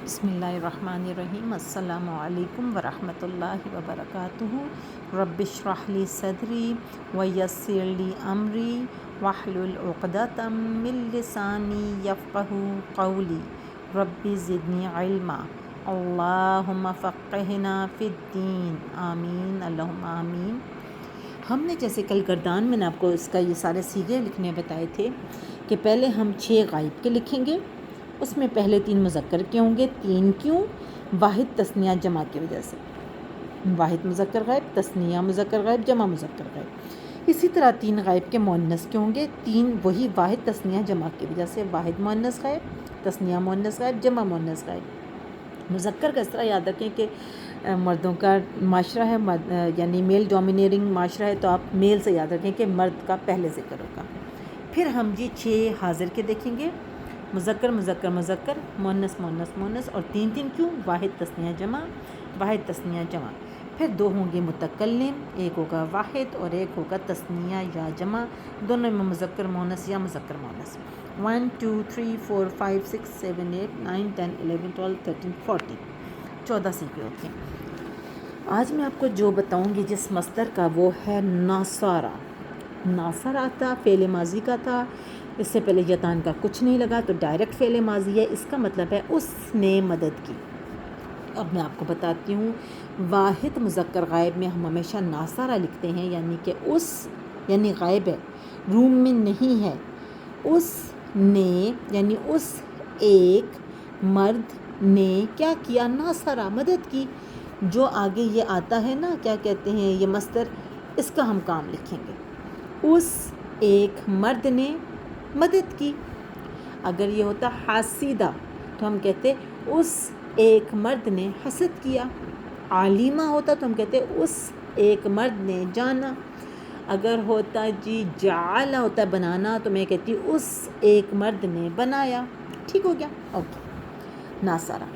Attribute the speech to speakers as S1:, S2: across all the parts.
S1: بسم اللہ الرحمن الرحیم۔ السلام علیکم ورحمۃ اللہ وبرکاتہ۔ رب اشرح لی صدری ویسر لی امری واحلل عقدۃ من لسانی یفقہوا قولی رب زدنی علما اللہم فقہنا فی الدین آمین اللہم آمین۔ ہم نے جیسے کل گردان میں نے آپ کو اس کا یہ سارے سیغے لکھنے بتائے تھے کہ پہلے ہم 6 غائب کے لکھیں گے، اس میں پہلے 3 مذکر کے ہوں گے۔ 3 کیوں؟ واحد تثنیہ جمع کی وجہ سے، واحد مذکر غائب، تثنیہ مذکر غائب، جمع مذکر غائب۔ اسی طرح 3 غائب کے مؤنث کے ہوں گے، 3 وہی واحد تثنیہ جمع کی وجہ سے، واحد مؤنث غائب، تثنیہ مؤنث غائب، جمع مؤنث غائب۔ مذکر کا اس طرح یاد رکھیں کہ مردوں کا معاشرہ ہے، یعنی میل ڈومینیٹنگ معاشرہ ہے، تو آپ میل سے یاد رکھیں کہ مرد کا پہلے ذکر ہوگا۔ پھر ہم 6 حاضر کے دیکھیں گے، مذکر مذکر مذکر، مؤنث مؤنث مؤنث، اور 3 کیوں؟ واحد تثنیہ جمع، واحد تثنیہ جمع۔ پھر 2 ہوں گے متکلم، ایک ہوگا واحد اور ایک ہوگا تثنیہ یا جمع، دونوں میں مذکر مؤنث یا مذکر مؤنث۔ 1 2 3 4 5 6 7 8 9 10 11 12 13 14 14 سیغے ہوتے ہیں۔ آج میں آپ کو جو بتاؤں گی جس مصدر کا، وہ ہے ناصارہ۔ ناصرہ تھا، فعل ماضی کا تھا، اس سے پہلے یتان کا کچھ نہیں لگا تو ڈائریکٹ فعل ماضی ہے، اس کا مطلب ہے اس نے مدد کی۔ اب میں آپ کو بتاتی ہوں، واحد مذکر غائب میں ہم ہمیشہ ناصرہ لکھتے ہیں، یعنی کہ اس، یعنی غائب ہے، روم میں نہیں ہے، اس نے، یعنی اس ایک مرد نے کیا کیا؟ ناصرہ، مدد کی۔ جو آگے یہ آتا ہے نا، کیا کہتے ہیں یہ مصدر، اس کا ہم کام لکھیں گے، اس ایک مرد نے مدد کی۔ اگر یہ ہوتا حاسدہ تو ہم کہتے اس ایک مرد نے حسد کیا۔ عالمہ ہوتا تو ہم کہتے اس ایک مرد نے جانا۔ اگر ہوتا جعل ہوتا ہے بنانا، تو میں کہتی اس ایک مرد نے بنایا۔ ٹھیک ہو گیا؟ اوکے، ناصرہ۔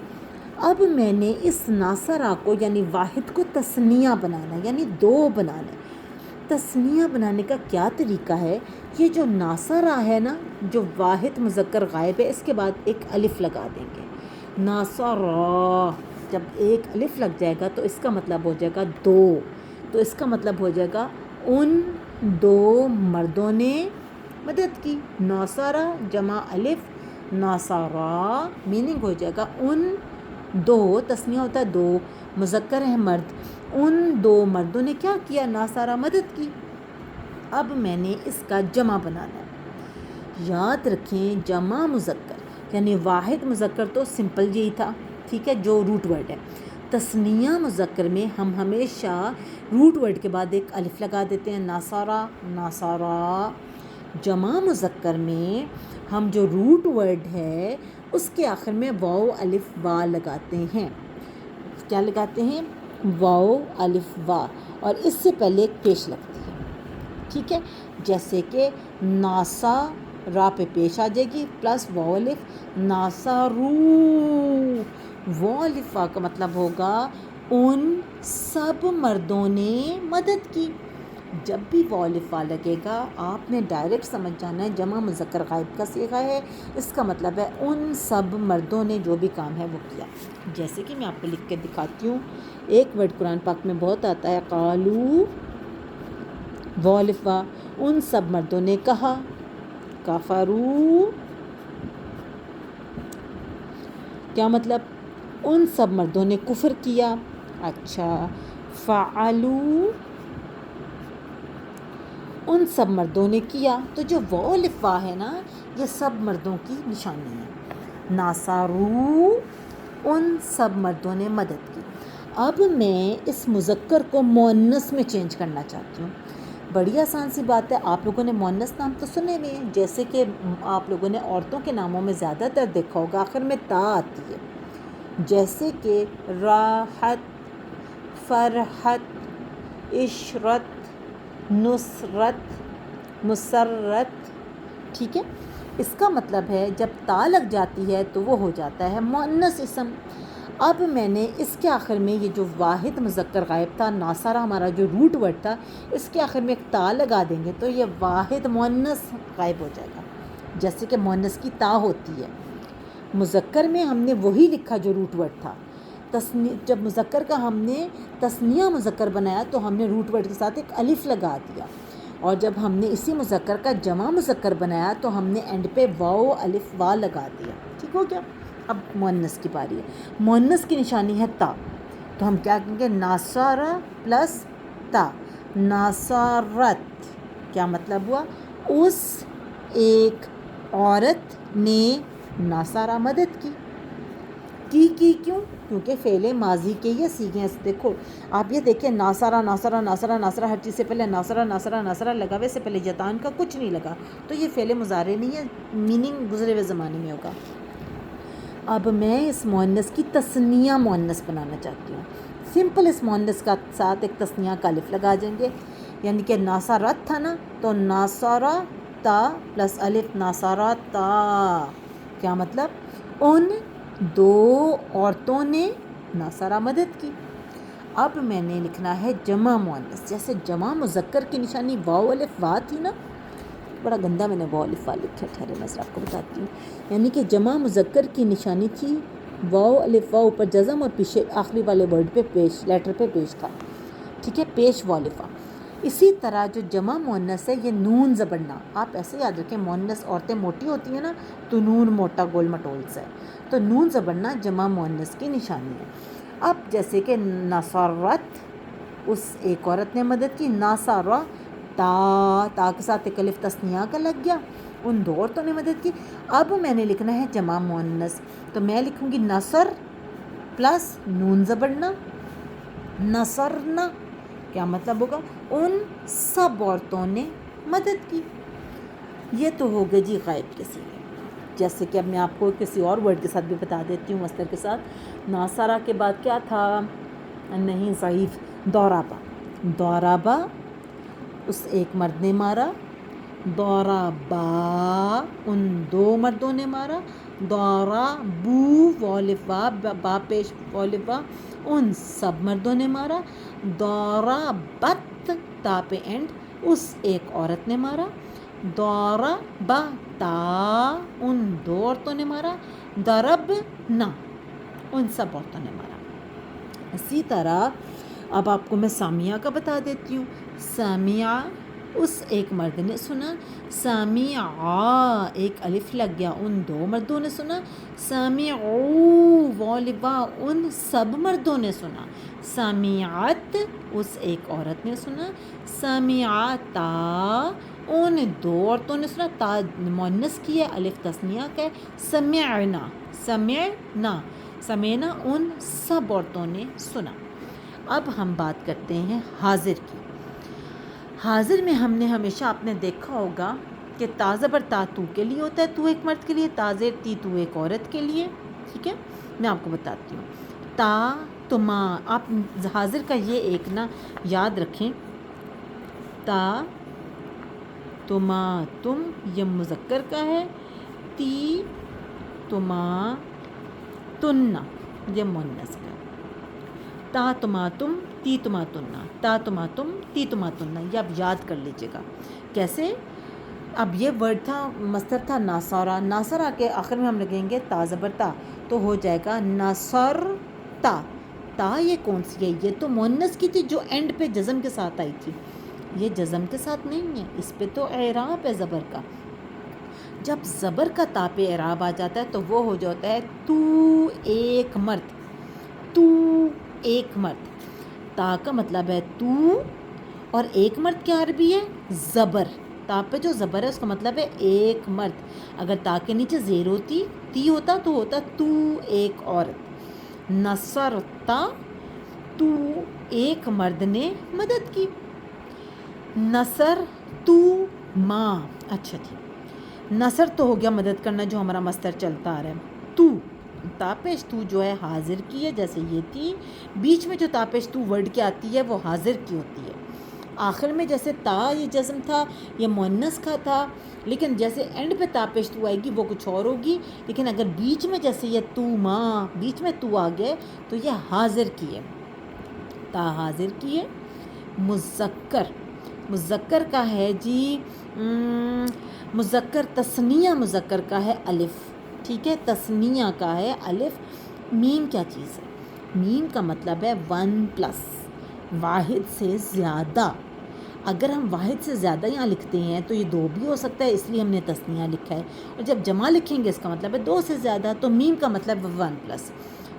S1: اب میں نے اس ناصرہ کو، یعنی واحد کو تثنیہ بنانا، یعنی 2 بنانا۔ تثنیہ بنانے کا کیا طریقہ ہے؟ یہ جو ناصرہ ہے نا، جو واحد مذکر غائب ہے، اس کے بعد ایک الف لگا دیں گے، ناصرہ۔ جب ایک الف لگ جائے گا تو اس کا مطلب ہو جائے گا 2، تو اس کا مطلب ہو جائے گا ان 2 مردوں نے مدد کی۔ ناصرہ جمع الف، ناصرہ، میننگ ہو جائے گا ان 2، تثنیہ ہوتا ہے 2، مذکر ہے مرد، ان 2 مردوں نے کیا کیا؟ ناصرہ، مدد کی۔ اب میں نے اس کا جمع بنانا ہے۔ یاد رکھیں، جمع مذکر یعنی واحد مذکر تو سمپل یہی تھا، ٹھیک ہے، جو روٹ ورڈ ہے۔ تثنیہ مذکر میں ہم ہمیشہ روٹ ورڈ کے بعد ایک الف لگا دیتے ہیں، ناصرہ، ناصرہ۔ جمع مذکر میں ہم جو روٹ ورڈ ہے اس کے آخر میں واو الف وا لگاتے ہیں۔ کیا لگاتے ہیں؟ واو الف وا، اور اس سے پہلے ایک پیش لگتی ہے، ٹھیک ہے، جیسے کہ ناسا، را پہ پیش آ جائے گی، پلس واو الف، ناصرو۔ واو الف وا کا مطلب ہوگا ان سب مردوں نے مدد کی۔ جب بھی واو الف وا لگے گا، آپ نے ڈائریکٹ سمجھ جانا ہے جمع مذکر غائب کا صیغہ ہے، اس کا مطلب ہے ان سب مردوں نے جو بھی کام ہے وہ کیا۔ جیسے کہ میں آپ کو لکھ کے دکھاتی ہوں، ایک ورڈ قرآن پاک میں بہت آتا ہے، قالو، واو الف وا، ان سب مردوں نے کہا، کفرو، کیا مطلب؟ ان سب مردوں نے کفر کیا۔ اچھا، فعلو، ان سب مردوں نے کیا۔ تو جو واو الف وا ہے نا، یہ سب مردوں کی نشانی ہے۔ ناصرو، ان سب مردوں نے مدد کی۔ اب میں اس مذکر کو مؤنث میں چینج کرنا چاہتی ہوں۔ بڑی آسان سی بات ہے، آپ لوگوں نے مؤنث نام تو سنے ہوئے ہیں، جیسے کہ آپ لوگوں نے عورتوں کے ناموں میں زیادہ تر دیکھا ہوگا آخر میں تا آتی ہے، جیسے کہ راحت، فرحت، عشرت، نصرت، مسرت، ٹھیک ہے۔ اس کا مطلب ہے جب تا لگ جاتی ہے تو وہ ہو جاتا ہے مؤنث اسم۔ اب میں نے اس کے آخر میں یہ جو واحد مذکر غائب تھا، ناصرہ ہمارا جو روٹ ورڈ تھا، اس کے آخر میں ایک تا لگا دیں گے تو یہ واحد مؤنث غائب ہو جائے گا، جیسے کہ مؤنث کی تا ہوتی ہے۔ مذکر میں ہم نے وہی لکھا جو روٹ ورڈ تھا. جب مذکر کا ہم نے تثنیہ مذکر بنایا تو ہم نے روٹ ورڈ کے ساتھ ایک الف لگا دیا, اور جب ہم نے اسی مذکر کا جمع مذکر بنایا تو ہم نے اینڈ پہ واو الف وا لگا دیا. ٹھیک ہو گیا. اب مؤنث کی باری ہے. مؤنث کی نشانی ہے تا, تو ہم کیا کہیں گے؟ ناصر پلس تا, ناصرت. کیا مطلب ہوا؟ اس ایک عورت نے ناصرہ مدد کی. کیوں؟ کیونکہ فعل ماضی کے یہ سیغے ہیں. دیکھو آپ یہ دیکھیں, ناصرہ ناصرہ ناصرہ ناصرہ, ہر چیز سے پہلے ناصرہ ناصرہ ناصرہ لگا ہوئے, سے پہلے یتان کا کچھ نہیں لگا, تو یہ فعل مضارع نہیں ہے, میننگ گزرے ہوئے زمانے میں ہوگا. اب میں اس مؤنث کی تثنیہ مؤنث بنانا چاہتی ہوں. سمپل اس مؤنث کا ساتھ ایک تثنیہ کا الف لگا دیں گے, یعنی کہ ناصرت تھا نا, تو ناصرہ تا پلس الف ناصرتا. کیا مطلب؟ ان دو عورتوں نے ناصرہ مدد کی. اب میں نے لکھنا ہے جمع مؤنث. جیسے جمع مذکر کی نشانی واو الف وا تھی نا, بڑا گندا میں نے واو الف وا لکھا, ٹھہرے میں آپ کو بتاتی ہوں. یعنی کہ جمع مذکر کی نشانی تھی واو الف وا, اوپر جزم اور پیچھے آخری والے ورڈ پہ پیش, لیٹر پہ پیش تھا. ٹھیک ہے, پیش واو الف وا. اسی طرح جو جمع مؤنث ہے یہ نون زبرنا. آپ ایسے یاد رکھیں, مؤنث عورتیں موٹی ہوتی ہیں نا تو نون موٹا گول مٹول سے, تو نون زبرنا جمع مؤنث کی نشانی ہے. اب جیسے کہ نصرت, اس ایک عورت نے مدد کی. ناصرہ تا کے ساتھ ایک الف تثنیہ کا لگ گیا, ان دو عورتوں نے مدد کی. اب میں نے لکھنا ہے جمع مؤنث, تو میں لکھوں گی نصر پلس نون زبرنا نصرنا. کیا مطلب ہوگا؟ ان سب عورتوں نے مدد کی. یہ تو ہو گئے جی غائب کے سیغے. جیسے کہ اب میں آپ کو کسی اور ورڈ کے ساتھ بھی بتا دیتی ہوں, مصدر کے ساتھ. ناصرہ کے بعد کیا تھا؟ نہیں, ضعیف. دورابا. دورابا, اس ایک مرد نے مارا. دورابا, ان دو مردوں نے مارا. دورابو والف وا, با پیش والف وا, ان سب مردوں نے مارا. دورابت, تا پہ اینڈ, اس ایک عورت نے مارا. دوربتا, ان دو عورتوں نے مارا. ضربنا, ان سب عورتوں نے مارا. اسی طرح اب آپ کو میں سامعہ کا بتا دیتی ہوں. سامعہ, اس ایک مرد نے سنا. سامعا, ایک الف لگ گیا, ان دو مردوں نے سنا. سامعو والوا, ان سب مردوں نے سنا. سامعت, اس ایک عورت نے سنا. سامعتا, ان دو عورتوں نے سنا. تا مؤنث کی ہے, الف تثنیہ کا ہے. سمعنا, سمعنا, سمعنا, ان سب عورتوں نے سنا. اب ہم بات کرتے ہیں حاضر کی. حاضر میں ہم نے ہمیشہ آپ نے دیکھا ہوگا کہ تا زبر تا تو کے لیے ہوتا ہے, تو ایک مرد کے لیے. تا زیر تی تو ایک عورت کے لیے. ٹھیک ہے, میں آپ کو بتاتی ہوں. تا تما, آپ حاضر کا یہ ایک نا یاد رکھیں. تا تما تم, یہ مذکر کا ہے. تی تما تننا, یہ مؤنث کا. تا تما تم تی تما تننا, تا تما تم تی تما تننا. یہ آپ یاد کر لیجیے گا. کیسے؟ اب یہ ورڈ تھا, مصدر تھا ناصرہ. ناصرہ کے آخر میں ہم لگیں گے تا زبر تا, تو ہو جائے گا نصر تا. تا یہ کون سی ہے؟ یہ تو مؤنث کی تھی جو اینڈ پہ جزم کے ساتھ آئی تھی. یہ جزم کے ساتھ نہیں ہے, اس پہ تو اعراب ہے زبر کا. جب زبر کا تا پہ اعراب آ جاتا ہے تو وہ ہو جاتا ہے تو ایک مرد. تو ایک مرد. تا کا مطلب ہے تو, اور ایک مرد کیا عربی ہے؟ زبر. تا پہ جو زبر ہے اس کا مطلب ہے ایک مرد. اگر تا کے نیچے زیر ہوتی, تی ہوتا, تو ہوتا تو ایک عورت. نصرتا, تو ایک مرد نے مدد کی. نصر تو ماں, اچھا جی. نصر تو ہو گیا مدد کرنا, جو ہمارا مصدر چلتا آ رہا ہے. تو تاپیش تو جو ہے حاضر کی ہے, جیسے یہ تھی. بیچ میں جو تاپیش تو ورڈ کی آتی ہے وہ حاضر کی ہوتی ہے. آخر میں جیسے تا یہ جزم تھا, یہ مؤنث کا تھا, لیکن جیسے اینڈ پہ تاپیش تو آئے گی وہ کچھ اور ہوگی. لیکن اگر بیچ میں جیسے یہ تو ماں, بیچ میں تو آ گئے تو یہ حاضر کی ہے. تا حاضر کی ہے. مذکر, مذکر کا ہے جی, مذکر تثنیہ مذکر کا ہے الف. ٹھیک ہے. تسنیہ کا ہے الف. میم کیا چیز ہے؟ میم کا مطلب ہے 1+، واحد سے زیادہ. اگر ہم واحد سے زیادہ یہاں لکھتے ہیں تو یہ 2 بھی ہو سکتا ہے، اس لیے ہم نے تسنیہ لکھا ہے. اور جب جمع لکھیں گے اس کا مطلب ہے 2 سے زیادہ. تو میم کا مطلب 1+.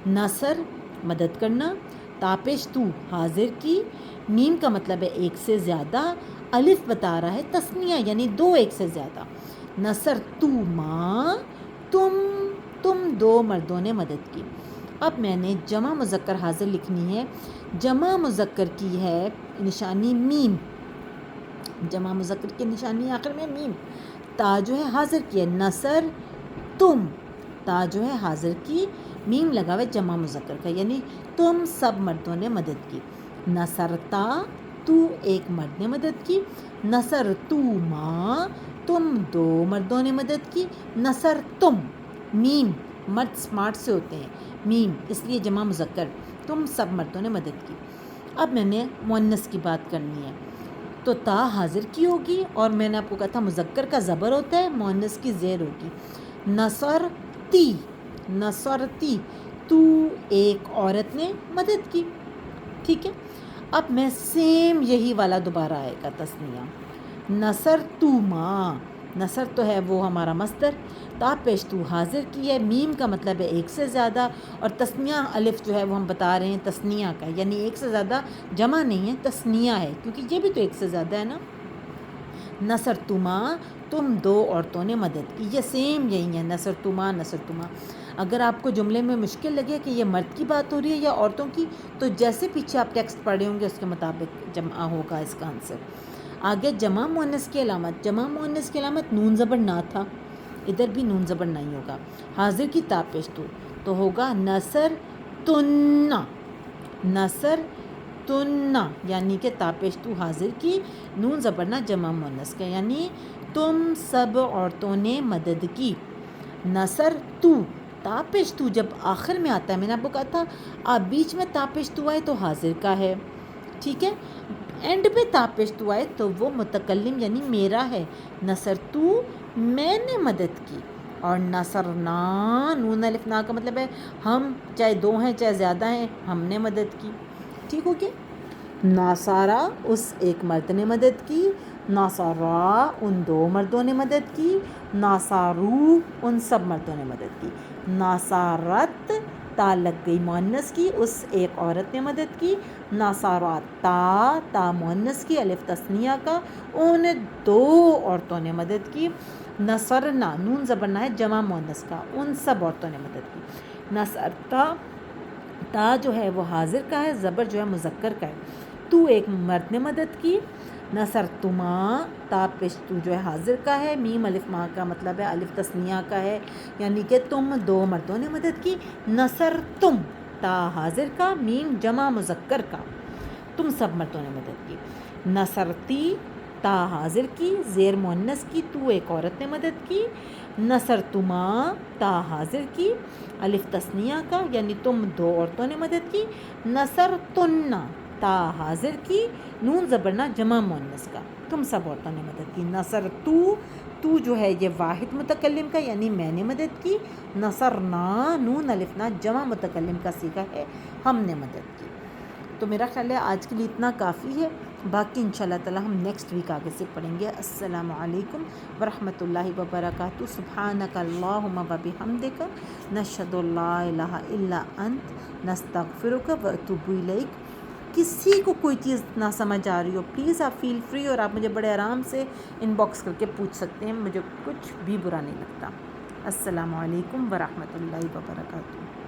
S1: نصر مدد کرنا. تاپش تو حاضر کی. میم کا مطلب ہے 1 سے زیادہ. الف بتا رہا ہے تسنیہ یعنی 2 1 سے زیادہ. نصر تو ماں، تم 2 مردوں نے مدد کی. اب میں نے جمع مذکر حاضر لکھنی ہے. جمع مذکر کی ہے نشانی میم. جمع مذکر کی نشانی آخر میں میم. تا جو ہے حاضر کی ہے. نصر تم، تا جو ہے حاضر کی، میم لگا ہوا ہے جمع مذکر کا یعنی تم سب مردوں نے مدد کی. نصرتا تو ایک مرد نے مدد کی. نصر تو ماں، تم 2 مردوں نے مدد کی. نصر تم، میم مرد سمارٹ سے ہوتے ہیں، میم اس لیے جمع مذکر، تم سب مردوں نے مدد کی. اب میں نے مؤنث کی بات کرنی ہے تو تا حاضر کی ہوگی، اور میں نے آپ کو کہا تھا مذکر کا زبر ہوتا ہے، مؤنث کی زیر ہوگی. نصرتی، نصرتی تو ایک عورت نے مدد کی. ٹھیک ہے. اب میں سیم یہی والا دوبارہ آئے گا تسنیہ. نصر تو ماں، نصر تو ہے وہ ہمارا مصدر. تا پیش تو حاضر کی ہے، میم کا مطلب ہے 1 سے زیادہ، اور تسنیہ الف جو ہے وہ ہم بتا رہے ہیں تسنیہ کا یعنی 1 سے زیادہ جمع نہیں ہے، تسنیہ ہے کیونکہ یہ بھی تو 1 سے زیادہ ہے نا. نصر تو ماں، تم 2 عورتوں نے مدد کی. یہ سیم یہی ہے، نصر تو ماں، نصر تو ماں. اگر آپ کو جملے میں مشکل لگے کہ یہ مرد کی بات ہو رہی ہے یا عورتوں کی، تو جیسے پیچھے آپ ٹیکسٹ پڑھے ہوں گے اس کے مطابق جمع ہوگا اس کا آنسر. آگے جمع مؤنث کی علامت. جمع مؤنث کی علامت نون زبر نہ تھا، ادھر بھی نون زبر نہیں ہوگا. حاضر کی تا پیش تو ہوگا نصر تنّا، نصر تنّا یعنی کہ تا پیش تو حاضر کی، نون زبر نہ جمع مؤنث کا یعنی تم سب عورتوں نے مدد کی. نصر تو، تا پیش تو جب آخر میں آتا ہے، میں نے آپ کو کہا تھا آپ بیچ میں تا پیش تو آئے تو حاضر کا ہے. ٹھیک ہے. اینڈ پہ تا پیش تو آئے تو وہ متکلم یعنی میرا ہے. نصر تو میں نے مدد کی، اور نصرنا نون الف نا کا مطلب ہے ہم، چاہے 2 ہیں چاہے زیادہ ہیں، ہم نے مدد کی. ٹھیک ہو گیا. ناصارہ اس ایک مرد نے مدد کی. ناصارہ ان 2 مردوں نے مدد کی. ناصارو ان سب مردوں نے مدد کی. ناصارت تا لگ گئی مؤنث کی، اس ایک عورت نے مدد کی. ناصراتا تا مؤنث کی الف تثنیہ کا، ان 2 عورتوں نے مدد کی. نصرنا نون زبرنا ہے جمع مؤنث کا، ان سب عورتوں نے مدد کی. نصرتا تا جو ہے وہ حاضر کا ہے، زبر جو ہے مذکر کا ہے. تو ایک مرد نے مدد کی. نصرتما تا پیش تو جو ہے حاضر کا ہے، میم الف ماں کا مطلب ہے الف تثنیہ کا ہے یعنی کہ تم 2 مردوں نے مدد کی. نصرتم تا حاضر کا، میم جمع مذکر کا، تم سب مردوں نے مدد کی. نصرتی تا حاضر کی، زیر مؤنث کی، تو ایک عورت نے مدد کی. نصرتما تا حاضر کی، الف تثنیہ کا یعنی تم 2 عورتوں نے مدد کی. نصرتن تا حاضر کی، نون زبرنا جمع مؤنث کا، تم سب عورتوں نے مدد کی. تو جو ہے یہ واحد متکلم کا یعنی میں نے مدد کی. نصرنا نون الف نا جمع متکلم کا صیغہ ہے، ہم نے مدد کی. تو میرا خیال ہے آج کے لیے اتنا کافی ہے، باقی انشاءاللہ تعالی ہم نیکسٹ ویک آگے سے پڑھیں گے. السلام علیکم ورحمۃ اللہ وبرکاتہ. سبحانک اللہم وبحمدک، نشہد ان لا الہ الا انت، نستغفرک واتوب الیک. کسی کو کوئی چیز نہ سمجھ آ رہی ہو پلیز آپ فیل فری، اور آپ مجھے بڑے آرام سے ان باکس کر کے پوچھ سکتے ہیں، مجھے کچھ بھی برا نہیں لگتا. السلام علیکم ورحمۃ اللہ وبرکاتہ.